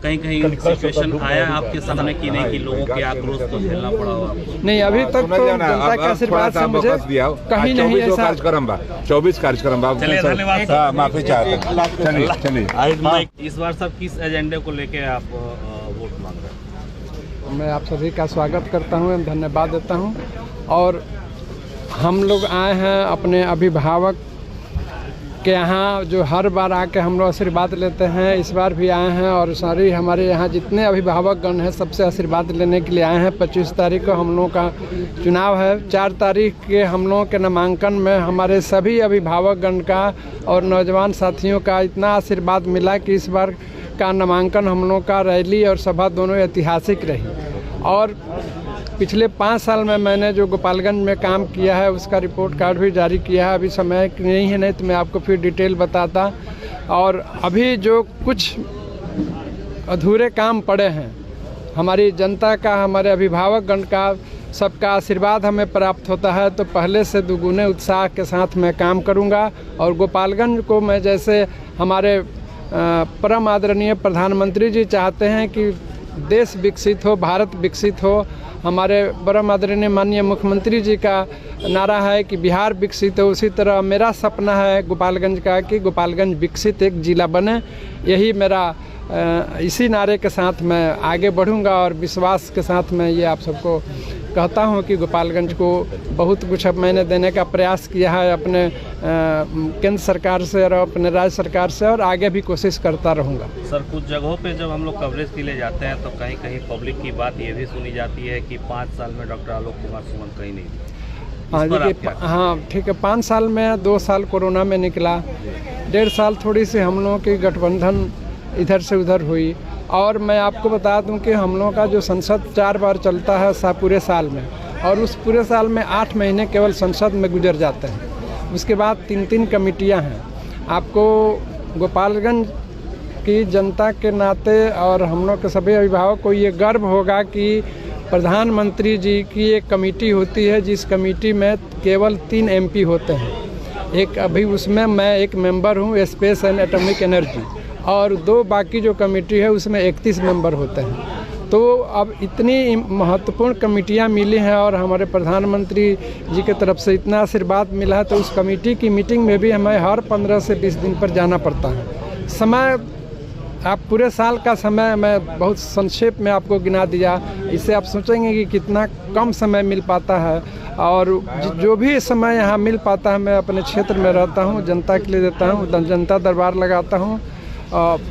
कहीं कहीं सिचुएशन आया आपके सामने कि नहीं कि लोगों के आक्रोश को झेलना पड़ा हो आपको? नहीं, अभी तक तो जनता के आशीर्वाद से मुझे कहीं नहीं ऐसा। 24 कार्यक्रम चलिए, धन्यवाद। माफी चाहते हैं। चलिए। इस बार सब किस एजेंडे को लेके आप वोट मांग रहे हैं? मैं आप सभी का स्वागत करता हूँ, धन्यवाद देता हूँ। और हम लोग आए हैं अपने अभिभावक के यहाँ, जो हर बार आके हम लोग आशीर्वाद लेते हैं, इस बार भी आए हैं। और सारी हमारे यहाँ जितने अभिभावकगण हैं सबसे आशीर्वाद लेने के लिए आए हैं। 25 तारीख को हम लोगों का चुनाव है। 4 तारीख के हम लोगों के नामांकन में हमारे सभी अभिभावकगण का और नौजवान साथियों का इतना आशीर्वाद मिला कि इस बार का नामांकन हम लोगों का रैली और सभा दोनों ऐतिहासिक रही। और पिछले 5 साल में मैंने जो गोपालगंज में काम किया है उसका रिपोर्ट कार्ड भी जारी किया है। अभी समय नहीं है, नहीं तो मैं आपको फिर डिटेल बताता। और अभी जो कुछ अधूरे काम पड़े हैं, हमारी जनता का, हमारे अभिभावकगण का, सबका आशीर्वाद हमें प्राप्त होता है तो पहले से दुगुने उत्साह के साथ मैं काम करूंगा। और गोपालगंज को मैं, जैसे हमारे परम आदरणीय प्रधानमंत्री जी चाहते हैं कि देश विकसित हो, भारत विकसित हो, हमारे परम आदरणीय माननीय मुख्यमंत्री जी का नारा है कि बिहार विकसित हो, उसी तरह मेरा सपना है गोपालगंज का कि गोपालगंज विकसित एक ज़िला बने। यही मेरा इसी नारे के साथ मैं आगे बढ़ूंगा और विश्वास के साथ मैं ये आप सबको कहता हूं कि गोपालगंज को बहुत कुछ अब मैंने देने का प्रयास किया है अपने केंद्र सरकार से और अपने राज्य सरकार से, और आगे भी कोशिश करता रहूँगा। सर, कुछ जगहों पे जब हम लोग कवरेज के लिए जाते हैं तो कहीं कहीं पब्लिक की बात ये भी सुनी जाती है कि 5 साल में डॉक्टर आलोक कुमार सुमन कहीं नहीं दिए। हाँ देखिए, हाँ ठीक है, 5 साल में 2 साल कोरोना में निकला, 1.5 साल थोड़ी सी हम लोगों की गठबंधन इधर से उधर हुई। और मैं आपको बता दूं कि हम लोगों का जो संसद 4 बार चलता है पूरे साल में, और उस पूरे साल में 8 महीने केवल संसद में गुजर जाते हैं। उसके बाद 3-3 कमेटियां हैं। आपको गोपालगंज की जनता के नाते और हम लोग के सभी अभिभावक को ये गर्व होगा कि प्रधानमंत्री जी की एक कमेटी होती है जिस कमेटी में केवल 3 MP होते हैं। एक अभी उसमें मैं एक मेंबर हूँ, स्पेस एंड एटॉमिक एनर्जी, और 2 बाकी जो कमेटी है उसमें 31 मेंबर होते हैं। तो अब इतनी महत्वपूर्ण कमेटियां मिली हैं और हमारे प्रधानमंत्री जी की तरफ से इतना आशीर्वाद मिला है, तो उस कमेटी की मीटिंग में भी हमें हर 15 से 20 दिन पर जाना पड़ता है। समय, आप पूरे साल का समय मैं बहुत संक्षेप में आपको गिना दिया, इससे आप सोचेंगे कि कितना कम समय मिल पाता है। और जो भी समय यहाँ मिल पाता है मैं अपने क्षेत्र में रहता हूँ, जनता के लिए देता हूँ, जनता दरबार लगाता हूँ।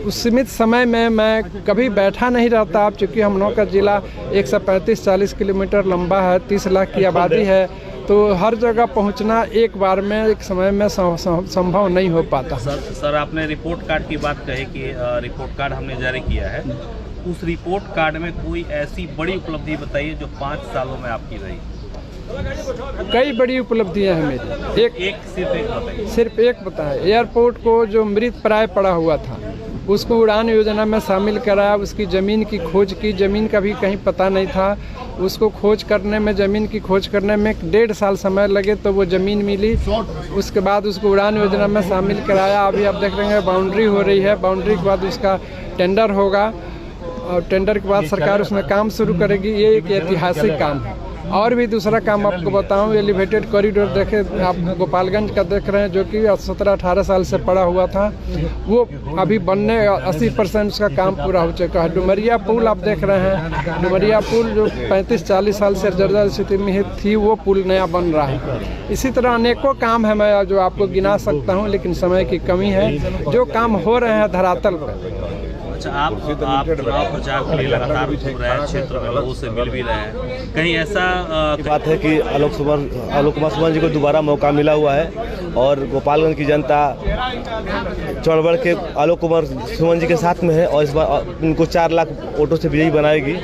उस सीमित समय में मैं कभी बैठा नहीं रहता। अब चूँकि हम लोग का ज़िला 135-40 किलोमीटर लंबा है, 30 लाख की आबादी है, तो हर जगह पहुंचना एक बार में, एक समय में संभव नहीं हो पाता। सर आपने रिपोर्ट कार्ड की बात कही कि रिपोर्ट कार्ड हमने जारी किया है। उस रिपोर्ट कार्ड में कोई ऐसी बड़ी उपलब्धि बताइए जो 5 सालों में आपकी रही। कई बड़ी उपलब्धियां हैं मेरी। सिर्फ एक बताएं। एयरपोर्ट को जो मृत प्राय पड़ा हुआ था उसको उड़ान योजना में शामिल कराया। उसकी ज़मीन की खोज की, ज़मीन का भी कहीं पता नहीं था, उसको खोज करने में, ज़मीन की खोज करने में 1.5 साल समय लगे तो वो ज़मीन मिली। उसके बाद उसको उड़ान योजना में शामिल कराया। अभी आप देख रहे हैं बाउंड्री हो रही है, बाउंड्री के बाद उसका टेंडर होगा और टेंडर के बाद सरकार उसमें काम शुरू करेगी। ये एक ऐतिहासिक काम है। और भी दूसरा काम आपको बताऊं, एलिवेटेड कॉरिडोर देखे आप गोपालगंज का देख रहे हैं जो कि 17-18 साल से पड़ा हुआ था, वो अभी बनने 80% उसका काम पूरा हो चुका है। डुमरिया पुल आप देख रहे हैं, डुमरिया पुल जो 35-40 साल से जर्जर स्थिति में थी वो पुल नया बन रहा है। इसी तरह अनेकों काम है, मैं जो आपको गिना सकता हूँ लेकिन समय की कमी है। जो काम हो रहे हैं धरातल पर। अच्छा, आप चुनाव प्रचार के लिए लगातार घूम रहे हैं, क्षेत्र में लोगों से मिल भी रहे हैं, कहीं ऐसा बात है कि आलोक कुमार सुमन जी को दोबारा मौका मिला हुआ है और गोपालगंज की जनता चढ़ बढ़ के आलोक कुमार सुमन जी के साथ में है और इस बार इनको 4 लाख वोटों से विजयी बनाएगी।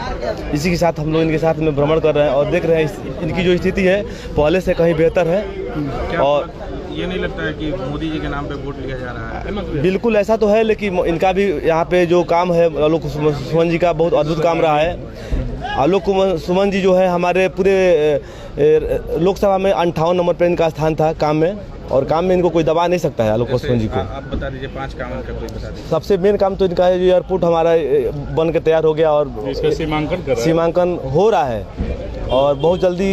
इसी के साथ हम लोग इनके साथ में भ्रमण कर रहे हैं और देख रहे हैं इनकी जो स्थिति है पहले से कहीं बेहतर है। और ये नहीं लगता है कि मोदी जी के नाम पे वोट लिया जा रहा है? बिल्कुल ऐसा तो है, लेकिन इनका भी यहाँ पे जो काम है आलोक सुमन जी का बहुत अद्भुत काम रहा है। आलोक कुमार सुमन जी जो है हमारे पूरे लोकसभा में 58 नंबर पर इनका स्थान था काम में, और काम में इनको कोई दबा नहीं सकता है आलोक कुमार सुमन जी को। आप बता दीजिए 5 काम इनका कोई बता दीजिए। सबसे मेन काम तो इनका है, जो एयरपोर्ट हमारा बन के तैयार हो गया और सीमांकन हो रहा है, और बहुत जल्दी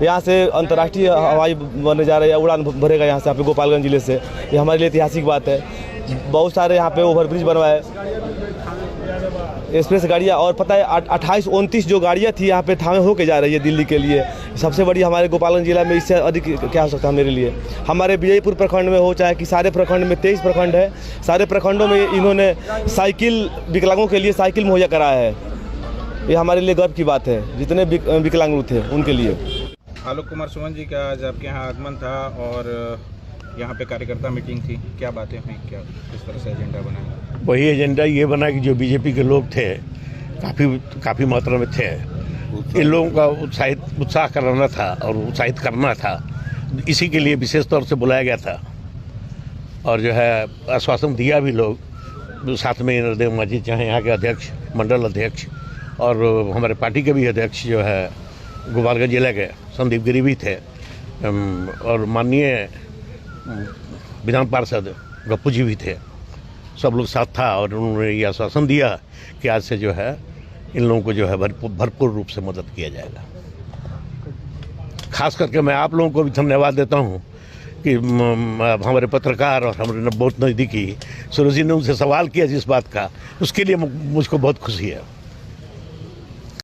यहाँ से अंतर्राष्ट्रीय हवाई बनने जा रही है, उड़ान भरेगा यहाँ से, यहाँ पे गोपालगंज जिले से। ये हमारे लिए ऐतिहासिक बात है। बहुत सारे यहाँ पे ओवरब्रिज बनवाए, एक्सप्रेस गाड़ियाँ, और पता है 28-29 जो गाड़ियाँ थी यहाँ पे थामे होके जा रही है दिल्ली के लिए। सबसे बड़ी हमारे गोपालगंज जिला में, इससे अधिक क्या हो सकता है मेरे लिए। हमारे विजयपुर प्रखंड में हो, चाहे कि सारे प्रखंड में 23 प्रखंड है, सारे प्रखंडों में इन्होंने साइकिल विकलांगों के लिए साइकिल मुहैया कराया है। ये हमारे लिए गर्व की बात है, जितने विकलांग थे उनके लिए। आलोक कुमार सुमन जी का आज आपके यहाँ आगमन था और यहाँ पे कार्यकर्ता मीटिंग थी, क्या बातें हुई, क्या किस तरह से एजेंडा बना? वही एजेंडा ये बना कि जो बीजेपी के लोग थे काफ़ी मात्रा में थे, इन लोगों का उत्साह कराना था और उत्साहित करना था। इसी के लिए विशेष तौर से बुलाया गया था, और जो है आश्वासन दिया भी लोग, साथ में नरदेव मांझी चाहे यहाँ के अध्यक्ष, मंडल अध्यक्ष, और हमारे पार्टी के भी अध्यक्ष जो है गोपालगंज जिले के संदीप गिरी भी थे, और माननीय विधान पार्षद गप्पू जी भी थे। सब लोग साथ था, और उन्होंने ये आश्वासन दिया कि आज से जो है इन लोगों को जो है भरपूर रूप से मदद किया जाएगा। खास करके मैं आप लोगों को भी धन्यवाद देता हूँ कि हमारे पत्रकार और हमारे बहुत नज़दीकी सूरज जी ने उनसे सवाल किया जिस बात का, उसके लिए मुझको बहुत खुशी है।